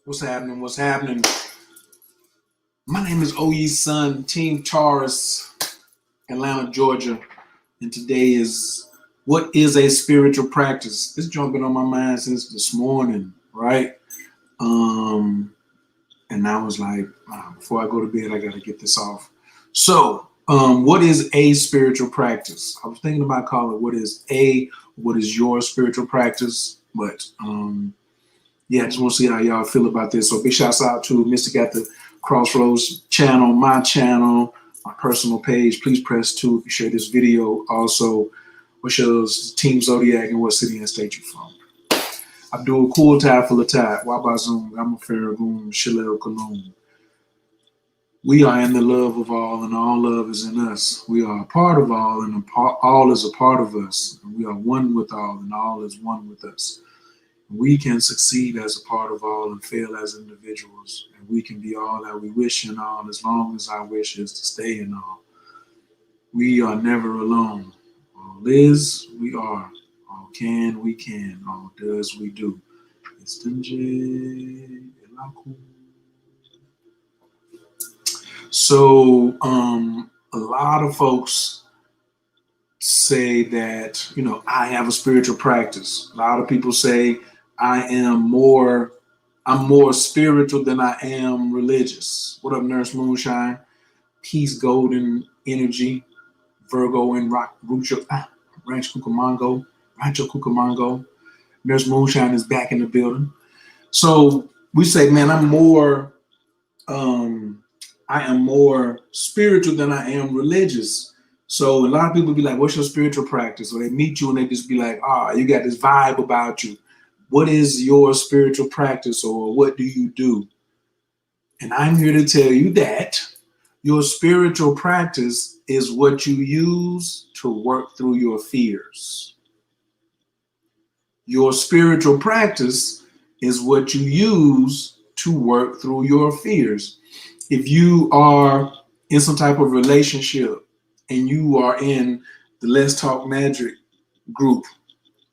What's happening? What's happening? My name is Oye's son, Team Taurus, Atlanta, Georgia. And today is what is a spiritual practice? It's been on my mind since this morning, right? And I was like, before I go to bed, I got to get this off. So, what is a spiritual practice? I was thinking about calling it what is your spiritual practice? But yeah, I just want to see how y'all feel about this. So big shouts out to Mystic at the Crossroads channel, my channel, my personal page. Please press 2 if you share this video. Also, what's your Team Zodiac and what city and state you're from? Abdul Cool Tide Full of Tide, Wabazum, Gamma Farragoon, Shilel Kaloon. We are in the love of all, and all love is in us. We are a part of all, and all is a part of us. And we are one with all, and all is one with us. We can succeed as a part of all and fail as individuals. And we can be all that we wish in all as long as our wish is to stay in all. We are never alone. All is, we are. All can, we can. All does, we do. So, a lot of folks say that, I have a spiritual practice. A lot of people say, I'm more spiritual than I am religious. What up, Nurse Moonshine? Peace, golden energy, Virgo and Rancho Cucamongo. Nurse Moonshine is back in the building. So we say, man, I am more spiritual than I am religious. So a lot of people be like, what's your spiritual practice? Or they meet you and they just be like, you got this vibe about you. What is your spiritual practice, or what do you do? And I'm here to tell you that your spiritual practice is what you use to work through your fears. Your spiritual practice is what you use to work through your fears. If you are in some type of relationship and you are in the Let's Talk Magic group,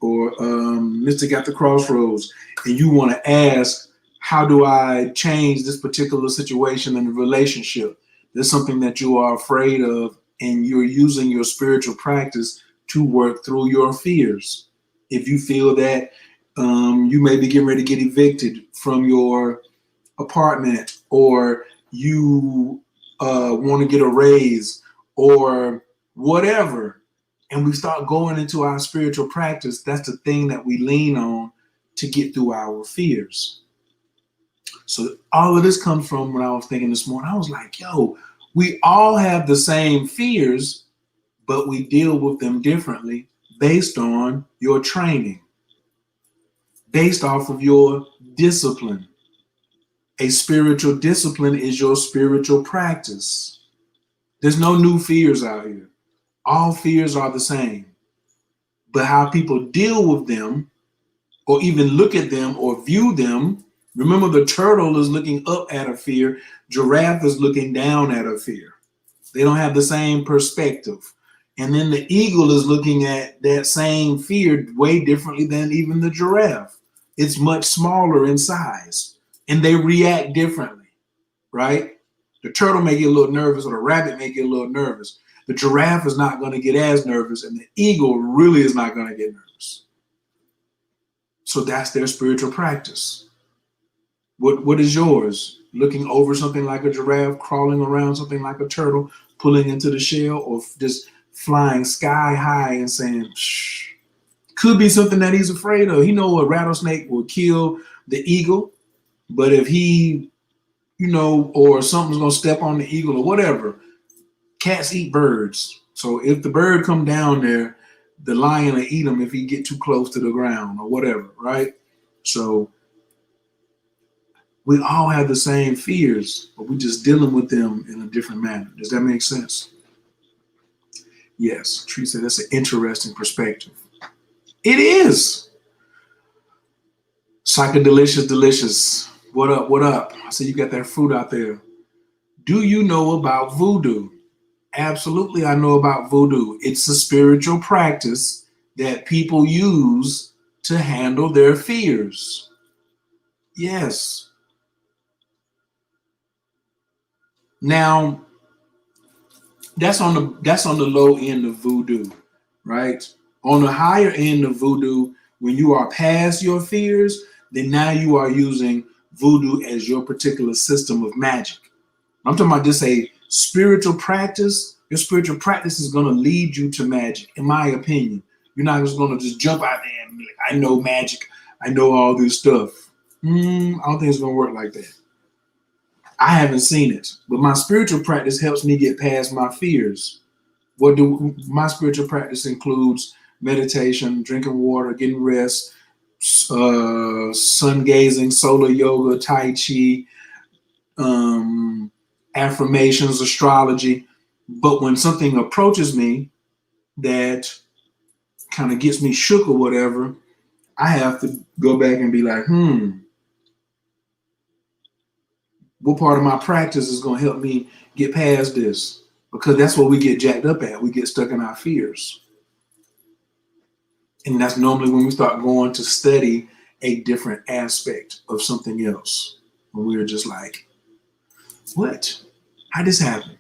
or Mystic at the Crossroads, and you want to ask, how do I change this particular situation in the relationship? There's something that you are afraid of, and you're using your spiritual practice to work through your fears. If you feel that you may be getting ready to get evicted from your apartment, or you want to get a raise, or whatever, and we start going into our spiritual practice, that's the thing that we lean on to get through our fears. So all of this comes from when I was thinking this morning. I was like, we all have the same fears, but we deal with them differently based on your training, based off of your discipline. A spiritual discipline is your spiritual practice. There's no new fears out here. All fears are the same, but how people deal with them, or even look at them or view them. Remember, the turtle is looking up at a fear. Giraffe is looking down at a fear. They don't have the same perspective. And then the eagle is looking at that same fear way differently than even the giraffe. It's much smaller in size, and they react differently, right? The turtle may get a little nervous, or the rabbit may get a little nervous. The giraffe is not going to get as nervous, and the eagle really is not going to get nervous. So that's their spiritual practice. What is yours? Looking over something like a giraffe, crawling around something like a turtle, pulling into the shell, or just flying sky high and saying, shh. Could be something that he's afraid of. He knows a rattlesnake will kill the eagle, but if he, or something's going to step on the eagle or whatever. Cats eat birds. So if the bird come down there, the lion will eat him if he get too close to the ground or whatever, right? So we all have the same fears, but we're just dealing with them in a different manner. Does that make sense? Yes, Tree said that's an interesting perspective. It is. Psychodelicious Delicious. What up, what up? I see you got that fruit out there. Do you know about voodoo? Absolutely, I know about voodoo. It's a spiritual practice that people use to handle their fears. Yes. Now, that's on the low end of voodoo, right? On the higher end of voodoo, when you are past your fears, then now you are using voodoo as your particular system of magic. I'm talking about just a spiritual practice. Your spiritual practice is going to lead you to magic, in my opinion. You're not just going to just jump out there and be like, I know magic. I know all this stuff. I don't think it's going to work like that. I haven't seen it, but my spiritual practice helps me get past my fears. My spiritual practice includes meditation, drinking water, getting rest, sun gazing, solar yoga, tai chi, affirmations, astrology. But when something approaches me that kind of gets me shook or whatever, I have to go back and be like, what part of my practice is going to help me get past this? Because that's what we get jacked up at. We get stuck in our fears. And that's normally when we start going to study a different aspect of something else. When we're just like, what? How'd this happen?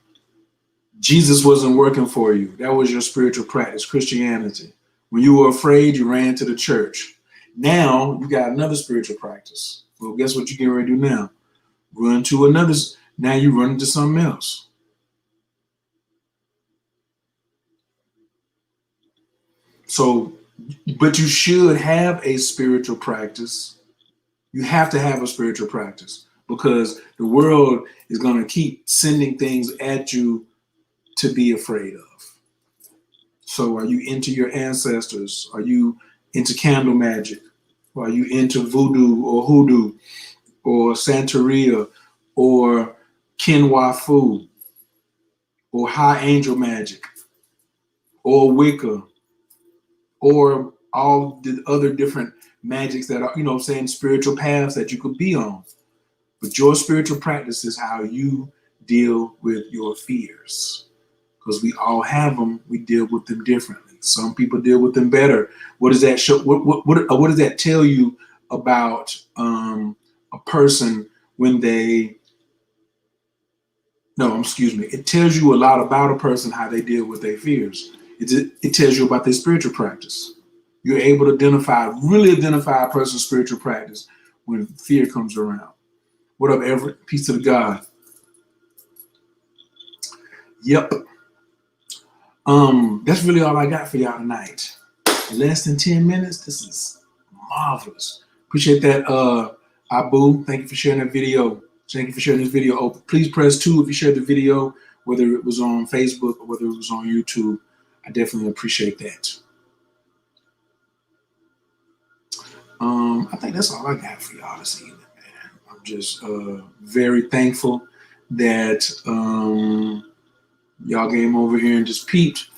Jesus wasn't working for you. That was your spiritual practice, Christianity. When you were afraid, you ran to the church. Now you got another spiritual practice. Well, guess what you're getting ready to do now? Run to another. Now you run into something else. So, but you should have a spiritual practice. You have to have a spiritual practice because the world is going to keep sending things at you to be afraid of. So are you into your ancestors? Are you into candle magic? Are you into voodoo or hoodoo or Santeria or Kinwa Fu or high angel magic or Wicca or all the other different magics that are, saying spiritual paths that you could be on? But your spiritual practice is how you deal with your fears. Because we all have them, we deal with them differently. Some people deal with them better. What does that show? What does that tell you about a person when they? No, excuse me. It tells you a lot about a person how they deal with their fears. It tells you about their spiritual practice. You're able to really identify a person's spiritual practice when fear comes around. What up, Everett? Peace to the God. Yep. That's really all I got for y'all tonight. Less than 10 minutes. This is marvelous. Appreciate that, Abu. Thank you for sharing that video. Thank you for sharing this video. Oh, please press 2 if you shared the video, whether it was on Facebook or whether it was on YouTube. I definitely appreciate that. I think that's all I got for y'all this evening, man. I'm just very thankful that y'all came over here and just peeped.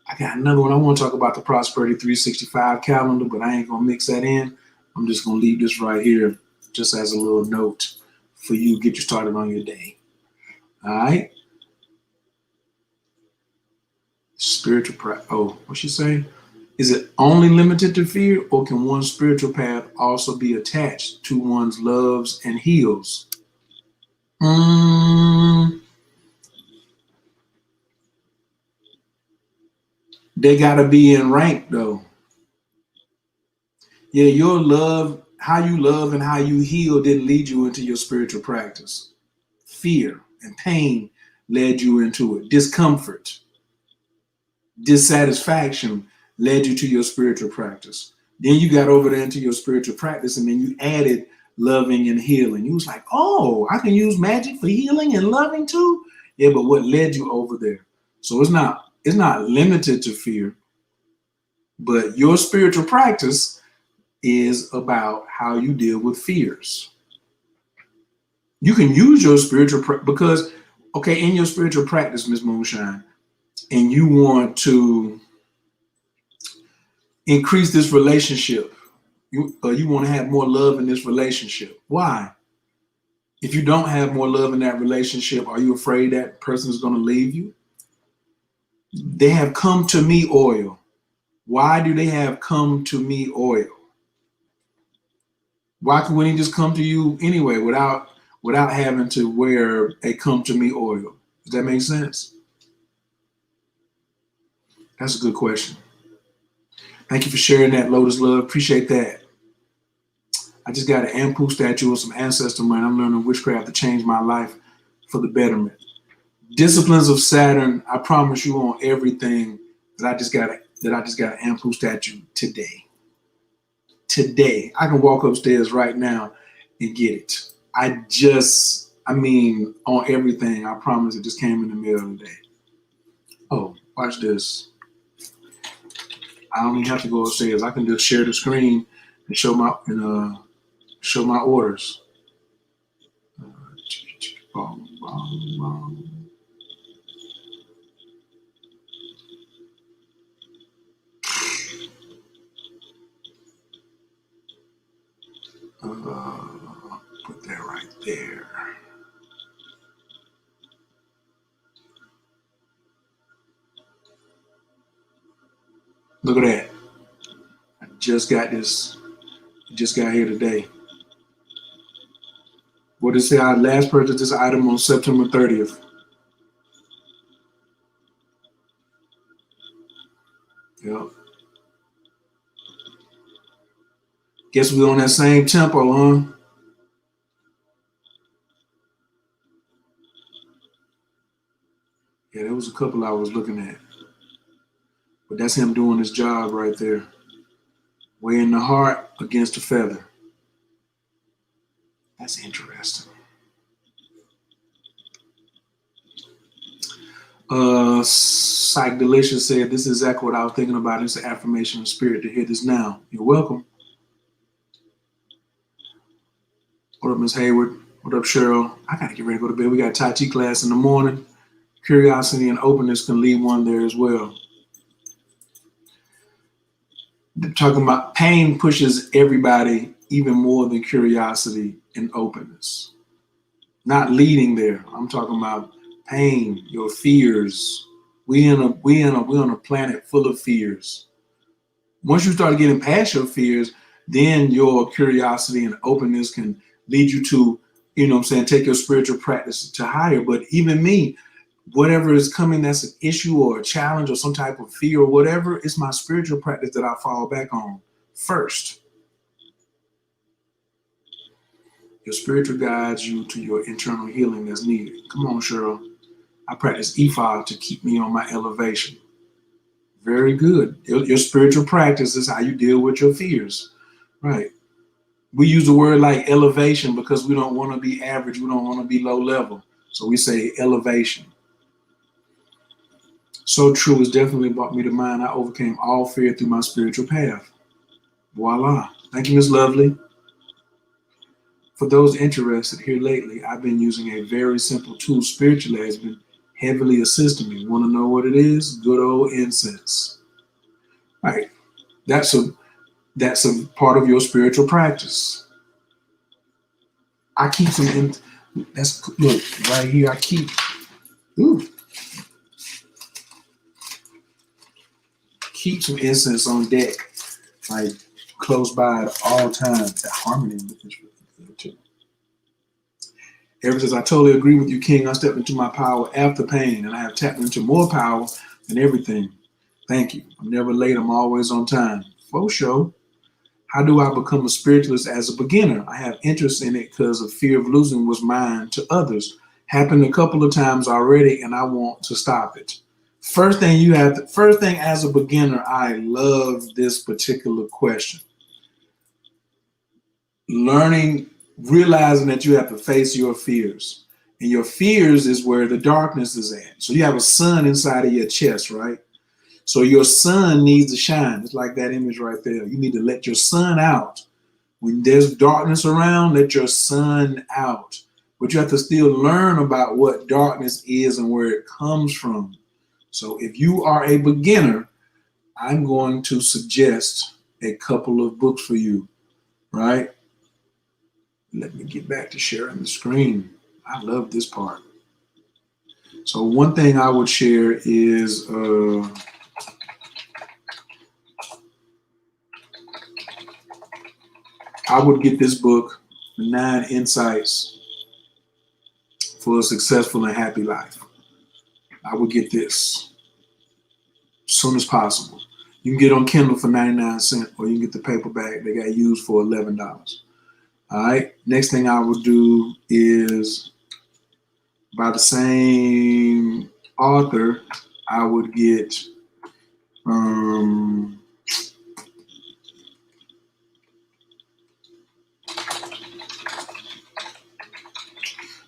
I got another one. I want to talk about the Prosperity 365 calendar, but I ain't going to mix that in. I'm just going to leave this right here just as a little note for you, get you started on your day. All right? Spiritual practice. Oh, what's she saying? Is it only limited to fear, or can one's spiritual path also be attached to one's loves and heals? They got to be in rank, though. Yeah, your love, how you love and how you heal didn't lead you into your spiritual practice. Fear and pain led you into it. Discomfort, dissatisfaction led you to your spiritual practice. Then you got over there into your spiritual practice, and then you added loving and healing. You was like, oh, I can use magic for healing and loving too? Yeah, but what led you over there? So it's not limited to fear, but your spiritual practice is about how you deal with fears. You can use your spiritual because, okay, in your spiritual practice, Ms. Moonshine, and you want to increase this relationship. You want to have more love in this relationship. Why? If you don't have more love in that relationship, are you afraid that person is going to leave you? They have come to me oil. Why do they have come to me oil? Why couldn't he just come to you anyway without without having to wear a come to me oil? Does that make sense? That's a good question. Thank you for sharing that, Lotus Love. Appreciate that. I just got an Ampu statue of some ancestor money. I'm learning witchcraft to change my life for the betterment. Disciplines of Saturn. I promise you on everything that I just got an Ampu statue today. Today, I can walk upstairs right now and get it. I mean, on everything. I promise it just came in the middle of the day. Oh, watch this. I don't even have to go upstairs. I can just share the screen and show my orders. Put that right there. Look at that. I just got this. Just got here today. What did it say? I last purchased this item on September 30th. Yep. Guess we're on that same tempo, huh? Yeah, there was a couple I was looking at. But that's him doing his job right there. Weighing the heart against the feather. That's interesting. Psych Delicious said, this is exactly what I was thinking about. It's an affirmation of spirit to hear this now. You're welcome. What up, Miss Hayward? What up, Cheryl? I gotta get ready to go to bed. We got Tai Chi class in the morning. Curiosity and openness can lead one there as well. They're talking about pain pushes everybody even more than curiosity and openness. Not leading there. I'm talking about pain, your fears. We on a planet full of fears. Once you start getting past your fears, then your curiosity and openness can lead you to, take your spiritual practice to higher. But even me, whatever is coming that's an issue or a challenge or some type of fear or whatever, it's my spiritual practice that I fall back on first. Your spiritual guides you to your internal healing that's needed. Come on, Cheryl. I practice Ifa to keep me on my elevation. Very good. Your spiritual practice is how you deal with your fears. Right. We use the word like elevation because we don't want to be average. We don't want to be low level. So we say elevation. So true. It's definitely brought me to mind. I overcame all fear through my spiritual path. Voila. Thank you, Miss Lovely. For those interested, here lately, I've been using a very simple tool spiritually has been heavily assisting me. Want to know what it is? Good old incense. Right. That's a part of your spiritual practice. I keep some look right here. I keep some incense on deck, like close by at all times. That harmony with this too. Ever since I totally agree with you, King, I stepped into my power after pain, and I have tapped into more power than everything. Thank you. I'm never late. I'm always on time. For sure. How do I become a spiritualist as a beginner? I have interest in it because of fear of losing what's mine to others. Happened a couple of times already, and I want to stop it. First thing as a beginner, I love this particular question. Realizing that you have to face your fears. And your fears is where the darkness is at. So you have a sun inside of your chest, right? So your sun needs to shine. It's like that image right there. You need to let your sun out. When there's darkness around, let your sun out. But you have to still learn about what darkness is and where it comes from. So if you are a beginner, I'm going to suggest a couple of books for you, right? Let me get back to sharing the screen. I love this part. So one thing I would share is I would get this book, The 9 Insights for a successful and happy life. I would get this as soon as possible. You can get on Kindle for 99 cents, or you can get the paperback they got used for $11. All right. Next thing I would do is, by the same author, I would get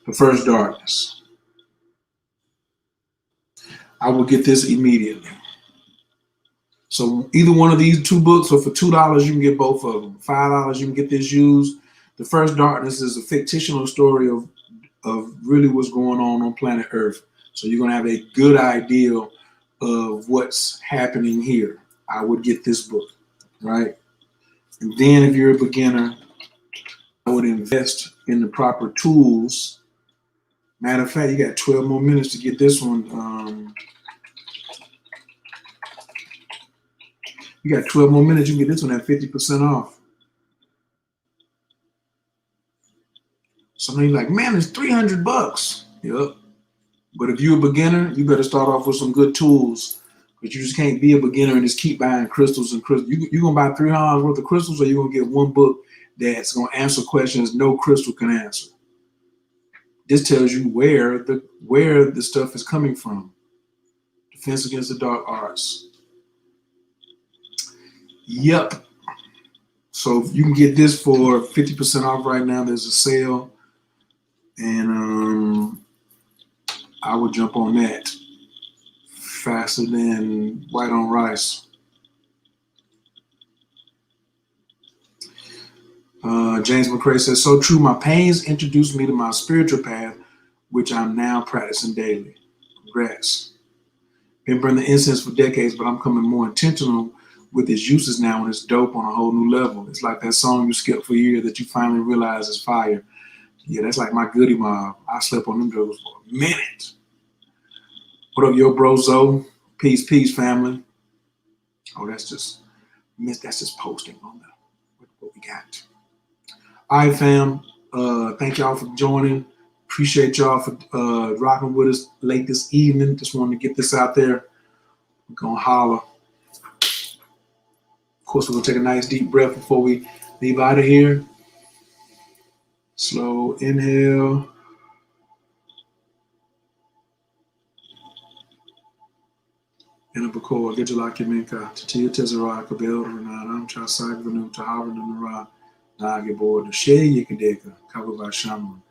The First Darkness. I would get this immediately. So either one of these two books, or for $2, you can get both of them. $5, you can get this used. The First Darkness is a fictional story of really what's going on planet Earth. So you're going to have a good idea of what's happening here. I would get this book, right? And then if you're a beginner, I would invest in the proper tools. Matter of fact, you got 12 more minutes to get this one. You got 12 more minutes. You can get this one at 50% off. Somebody's like, man, it's $300. Yep. But if you're a beginner, you better start off with some good tools, because you just can't be a beginner and just keep buying crystals and crystals. You're going to buy $300 worth of crystals, or you're going to get one book that's going to answer questions no crystal can answer. This tells you where the stuff is coming from. Defense Against the Dark Arts. Yep. So you can get this for 50% off right now. There's a sale, and I would jump on that faster than white on rice. James McCrae says, so true. My pains introduced me to my spiritual path, which I'm now practicing daily. Congrats. Been burning incense for decades, but I'm becoming more intentional with its uses now, and it's dope on a whole new level. It's like that song you skipped for years that you finally realize is fire. Yeah, that's like my goodie mob. I slept on them drugs for a minute. What up, yo, bro, Zoe? Peace, peace, family. Oh, that's just posting on what we got. All right, fam. Thank y'all for joining. Appreciate y'all for rocking with us late this evening. Just wanted to get this out there. We're gonna holler. Of course, we're gonna take a nice deep breath before we leave out of here. Slow inhale. Inabako, Gejala Kiminka, Tatia Tezera, Kabel, Renata, Chasai Vanu, Tahara, Nara, Nagibor, the Shea Yikadeka, Kababa Shaman,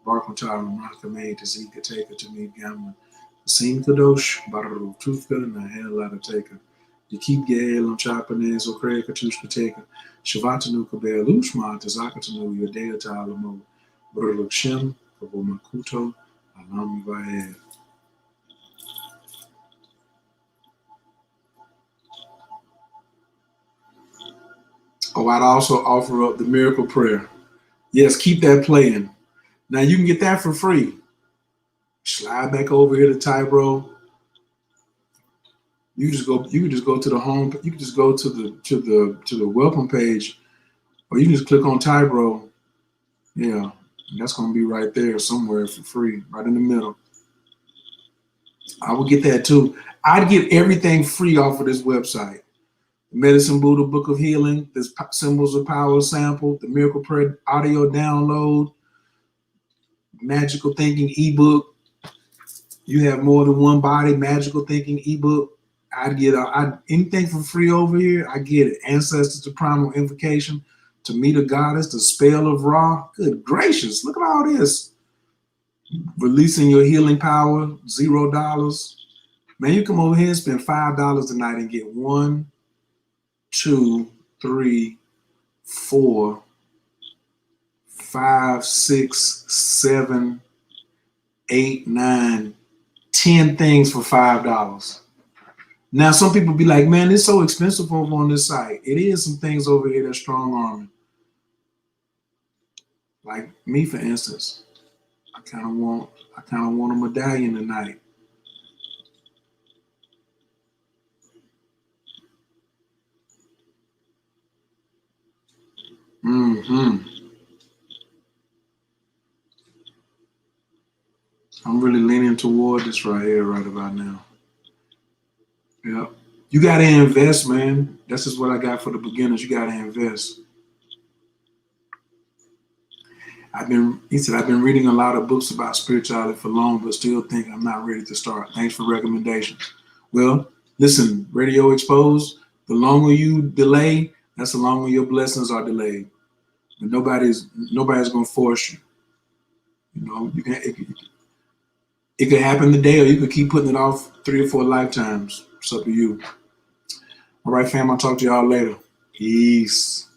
Barkantara, Rakame, Tazika Taker, to me, Gamma, Sim Kadosh, Baru, Tufka, and the Hell Lada Taker. You keep Gael on Chapanes or Craig Katushka Taker, Shavatanu Kabel, Lushma, Tazakatanu, your Dea Talamo, Burluk Shem, Kabomakuto, Alam Vahe. Oh, I'd also offer up the miracle prayer. Yes, keep that playing. Now you can get that for free. Slide back over here to Tybro. You can just go to the home. You can just go to the welcome page, or you can just click on Tybro. Yeah, that's gonna be right there somewhere for free, right in the middle. I would get that too. I'd get everything free off of this website. Medicine Buddha Book of Healing, this Symbols of Power sample, the Miracle Prayer audio download, Magical Thinking ebook. You have more than one body, Magical Thinking ebook. I'd get anything for free over here. I get it. Ancestors to Primal Invocation, To Meet a Goddess, The Spell of Ra. Good gracious, look at all this. Releasing Your Healing Power, $0. Man, you come over here and spend $5 tonight and get 1, 2, 3, 4, 5, 6, 7, 8, 9, 10 things for $5. Now, some people be like, man, it's so expensive over on this site. It is some things over here that's strong arming. Like me, for instance, I kind of want a medallion tonight. I'm really leaning toward this right here, right about now. Yeah. You got to invest, man. This is what I got for the beginners. You got to invest. He said, I've been reading a lot of books about spirituality for long, but still think I'm not ready to start. Thanks for recommendations. Well, listen, Radio Exposed, the longer you delay, that's the longer your blessings are delayed. But nobody's gonna force you. You know, it could happen today, or you could keep putting it off 3 or 4 lifetimes. It's up to you. All right, fam. I'll talk to y'all later. Peace.